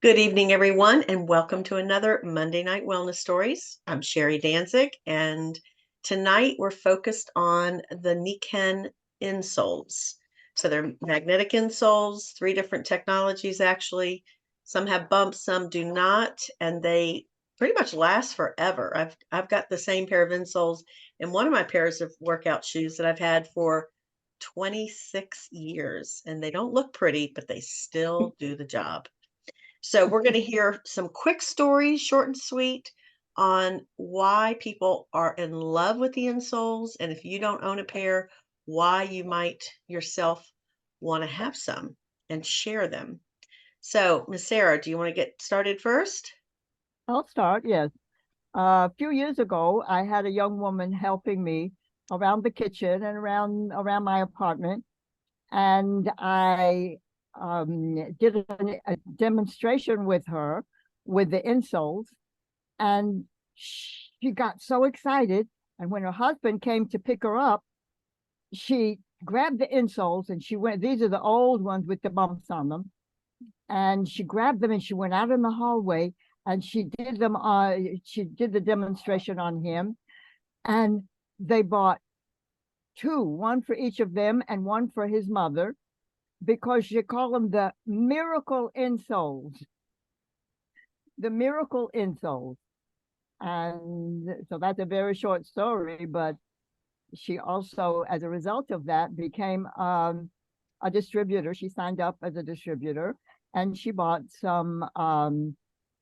Good evening, everyone, and welcome to another Monday Night Wellness Stories. I'm Sherry Danzig, and tonight we're focused on the Nikken insoles. So they're magnetic insoles, three different technologies actually. Some have bumps, some do not, and they pretty much last forever. I've got the same pair of insoles in one of my pairs of workout shoes that I've had for 26 years, and they don't look pretty, but they still do the job. So we're going to hear some quick stories, short and sweet, on why people are in love with the insoles, and if you don't own a pair, why you might yourself want to have some and share them. So, Miss Sarah, do you want to get started first? I'll start, yes. A few years ago, I had a young woman helping me around the kitchen and around my apartment, and I did a demonstration with her with the insoles, and she got so excited. And when her husband came to pick her up, she grabbed the insoles and she went. These are the old ones with the bumps on them, and she grabbed them and she went out in the hallway and she did the demonstration on him, and they bought two, one for each of them and one for his mother, because you call them the miracle insoles. And so that's a very short story, but she also, as a result of that, became a distributor. She signed up as a distributor, and she bought some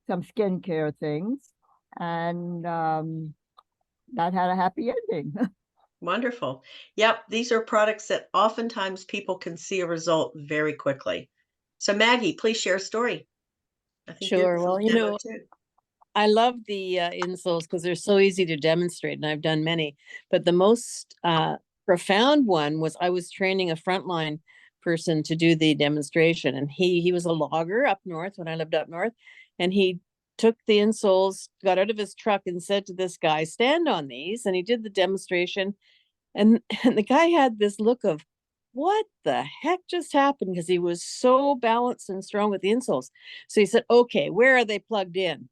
skincare things, and that had a happy ending. Wonderful. Yep, these are products that oftentimes people can see a result very quickly. So, Maggie, please share a story. I think you're Sure. the Well, demo too. I love the insoles because they're so easy to demonstrate, and I've done many. But the most profound one was I was training a frontline person to do the demonstration, and he was a logger up north when I lived up north, and he took the insoles, got out of his truck, and said to this guy, "Stand on these," and he did the demonstration, and and the guy had this look of, what the heck just happened? Because he was so balanced and strong with the insoles. So he said, "Okay, where are they plugged in?"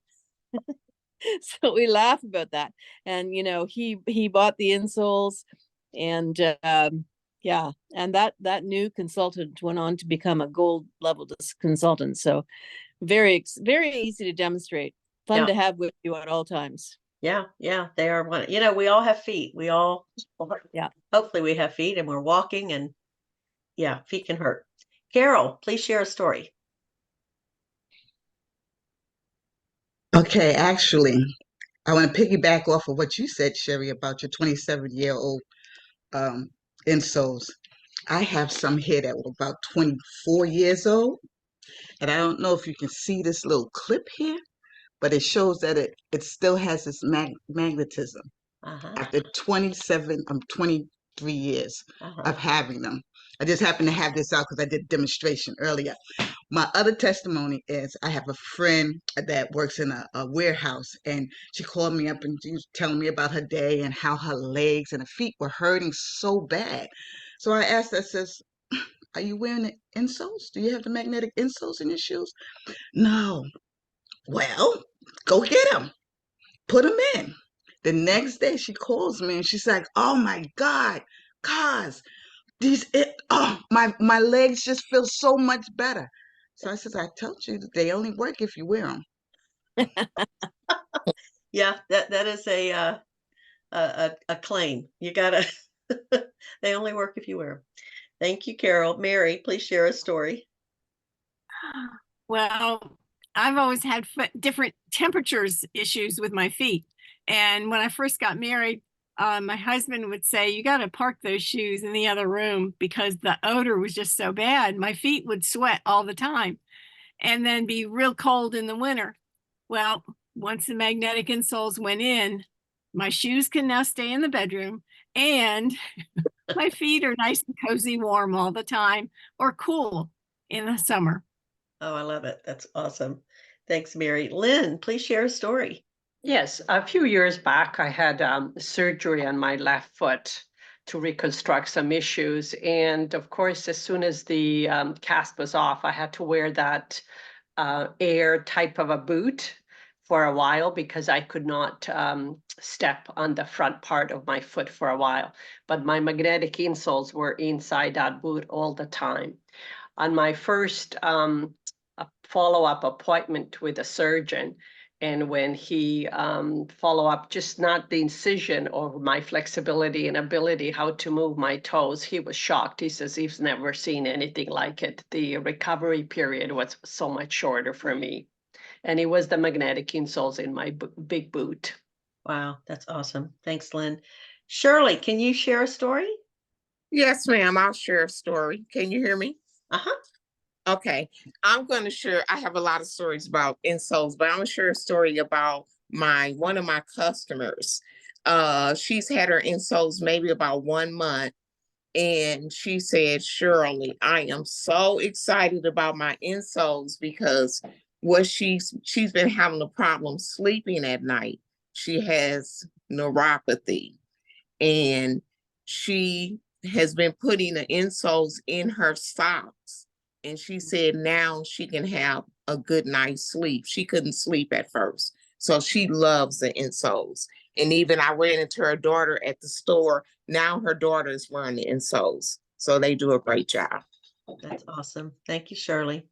So we laugh about that. And he bought the insoles, and yeah, and that new consultant went on to become a gold level consultant. So very easy to demonstrate, fun Yeah. to have with you at all times. Yeah, yeah, they are one. We all have feet. We all, Yeah. hopefully, we have feet and we're walking, and yeah, feet can hurt. Carol, please share a story. Okay, actually, I want to piggyback off of what you said, Sherry, about your 27-year-old um, insoles. I have some here that were about 24 years old, and I don't know if you can see this little clip here, but it shows that it still has this magnetism Uh-huh. after 23 years Uh-huh. of having them. I just happened to have this out because I did demonstration earlier. My other testimony is I have a friend that works in a warehouse, and she called me up and she was telling me about her day and how her legs and her feet were hurting so bad. So I asked her, I says, "Are you wearing the insoles? Do you have the magnetic insoles in your shoes?" "No." "Well, go get them. Put them in." The next day she calls me and she's like, "Oh my God, cause my legs just feel so much better." So I says, "I told you that they only work if you wear them." Yeah, that is a claim. You gotta. They only work if you wear them. Thank you, Carol. Mary, please share a story. Well, I've always had different temperatures issues with my feet. And when I first got married, my husband would say, "You got to park those shoes in the other room because the odor was just so bad. My feet would sweat all the time and then be real cold in the winter." Well, once the magnetic insoles went in, my shoes can now stay in the bedroom, and my feet are nice and cozy warm all the time, or cool in the summer. Oh, I love it. That's awesome. Thanks, Mary. Lynn, please share a story. Yes, a few years back, I had surgery on my left foot to reconstruct some issues. And of course, as soon as the cast was off, I had to wear that air type of a boot for a while because I could not step on the front part of my foot for a while. But my magnetic insoles were inside that boot all the time. On my first follow-up appointment with a surgeon, and when he follow up, just not the incision or my flexibility and ability, how to move my toes, he was shocked. He says he's never seen anything like it. The recovery period was so much shorter for me. And it was the magnetic insoles in my big boot. Wow, that's awesome. Thanks, Lynn. Shirley, can you share a story? Yes, ma'am. I'll share a story. Can you hear me? Uh-huh. Okay. I'm going to share. I have a lot of stories about insoles, but I'm going to share a story about one of my customers. She's had her insoles maybe about 1 month. And she said, Shirley, I am so excited about my insoles because she's been having a problem sleeping at night. She has neuropathy, and she has been putting the insoles in her socks. And she said now she can have a good night's sleep. She couldn't sleep at first. So she loves the insoles. And even I ran into her daughter at the store. Now her daughter is wearing the insoles. So they do a great job. That's awesome. Thank you, Shirley.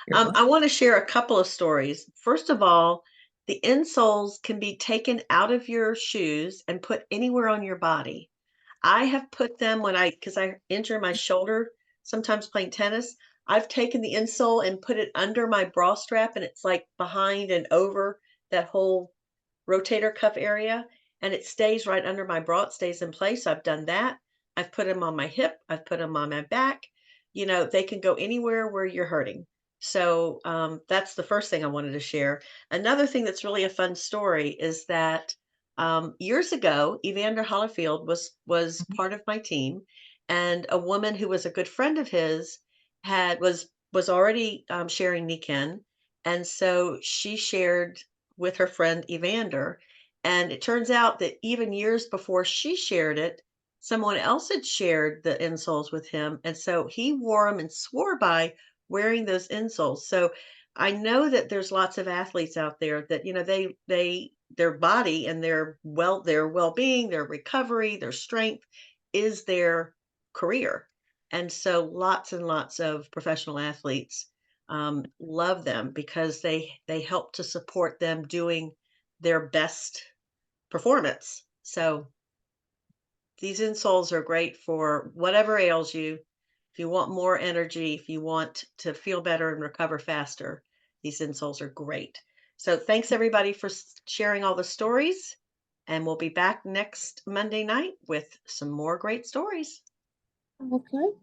You're welcome. I want to share a couple of stories. First of all, the insoles can be taken out of your shoes and put anywhere on your body. I have put them because I injure my shoulder sometimes playing tennis. I've taken the insole and put it under my bra strap, and it's like behind and over that whole rotator cuff area, and it stays right under my bra. It stays in place. I've done that. I've put them on my hip. I've put them on my back. You know, they can go anywhere where you're hurting. So that's the first thing I wanted to share. Another thing that's really a fun story is that years ago, Evander Hollifield was part of my team, and a woman who was a good friend of his was already sharing Nikken, and so she shared with her friend Evander. And it turns out that even years before she shared it, someone else had shared the insoles with him. And so he wore them and swore by wearing those insoles. So I know that there's lots of athletes out there that, you know, their body and their well-being, their recovery, their strength is their career. And so lots and lots of professional athletes love them because they help to support them doing their best performance. So these insoles are great for whatever ails you. If you want more energy, if you want to feel better and recover faster, these insoles are great. So thanks everybody for sharing all the stories, and we'll be back next Monday night with some more great stories. Okay.